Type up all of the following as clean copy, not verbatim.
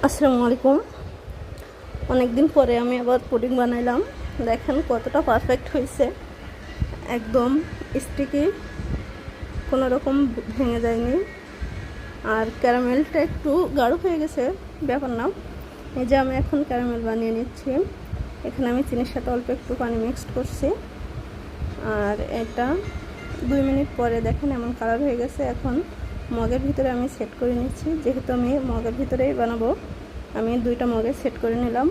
আসসালামু আলাইকুম। অনেক দিন পরে আমি আবার পুডিং বানাইলাম। দেখেন কতটা পারফেক্ট হয়েছে, একদম স্টিকি, কোনো রকম ভেঙে যায়নি। আর ক্যারামেলটা একটু গাঢ় হয়ে গেছে, ব্যাপার না। এই যে আমি এখন ক্যারামেল বানিয়ে নিচ্ছি। এখানে আমি চিনির সাথে অল্প একটু পানি মিক্সড করছি। আর এটা 2 মিনিট পরে দেখেন এমন কালার হয়ে গেছে। এখন মগের ভিতরে আমি সেট করে নিচ্ছি, যেহেতু আমি মগের ভিতরেই বানাবো। আমি 2টা মগে সেট করে নিলাম।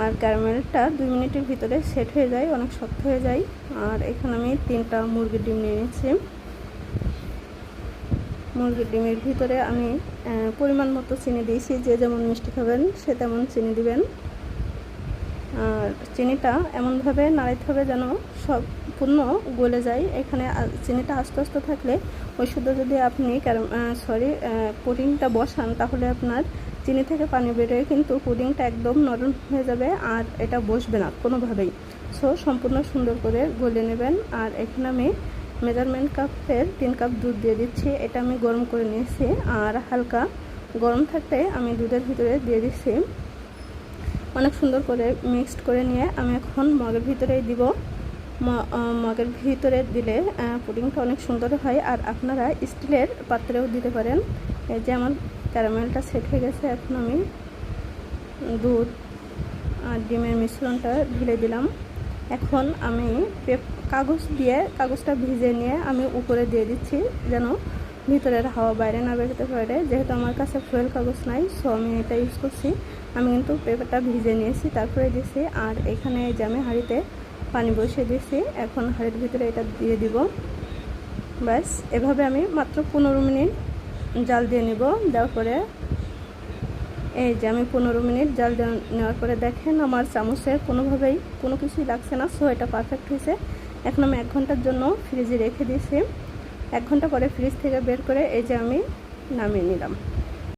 আর ক্যারামেলটা 2 মিনিটের ভিতরে সেট হয়ে যায়, অনেক শক্ত হয়ে যায়। আর এখানে আমি 3টা মুরগির ডিম নিয়ে নিচ্ছি। মুরগির ডিমের ভিতরে আমি পরিমাণ মতো চিনি দিয়েছি। যে যেমন মিষ্টি খাবেন সে তেমন চিনি দিবেন। আর চিনিটা এমনভাবে নাড়াইতে হবে যেন সম্পূর্ণ গলে যায়। এখানে চিনিটা আস্তে আস্তে থাকলে ওই শুদ্ধ যদি আপনি পুডিংটা বসান, তাহলে আপনার চিনি থেকে পানি বেরোয়, কিন্তু পুডিংটা একদম নরম হয়ে যাবে আর এটা বসবে না কোনোভাবেই। সম্পূর্ণ সুন্দর করে গলে নেবেন। আর এখানে আমি মেজারমেন্ট কাপের 3 কাপ দুধ দিয়ে দিচ্ছি। এটা আমি গরম করে নিয়েছি। আর হালকা গরম থাকতে আমি দুধের ভিতরে দিয়ে দিচ্ছি। অনেক সুন্দর করে মিক্সড করে নিয়ে আমি এখন মগের ভিতরেই দিব। মগের ভিতরে দিলে পুডিংটা অনেক সুন্দর হয়। আর আপনারা স্টিলের পাত্রেও দিতে পারেন। এই যে আমার ক্যারামেলটা সেট হয়ে গেছে। এখন আমি দুধ আর ডিমের মিশ্রণটা ঢেলে দিলাম। এখন আমি কাগজটা ভিজিয়ে নিয়ে আমি উপরে দিয়ে দিচ্ছি, যেন ভিতরের হাওয়া বাইরে না বেরোতে পারে। যেহেতু আমার কাছে ফয়েল কাগজ নাই, আমি এটা ইউজ করছি। আমি কিন্তু পেপারটা ভিজিয়ে নিয়েছি, তারপরে দিয়েছি। আর এখানে যে আমি হাঁড়িতে পানি বসিয়ে দিয়েছি, এখন হাঁড়ির ভিতরে এটা দিয়ে দিব। ব্যাস, এভাবে আমি মাত্র 15 মিনিট জাল দিয়ে নিব। দেওয়ার পরে এই যে আমি 15 মিনিট জাল নেওয়ার পরে দেখেন আমার চামচে কোনোভাবেই কোনো কিছুই লাগছে না। এটা পারফেক্ট হয়েছে। এখন আমি 1 ঘন্টার জন্য ফ্রিজে রেখে দিয়েছি। 1 ঘন্টা পরে ফ্রিজ থেকে বের করে এই যে আমি নামিয়ে নিলাম।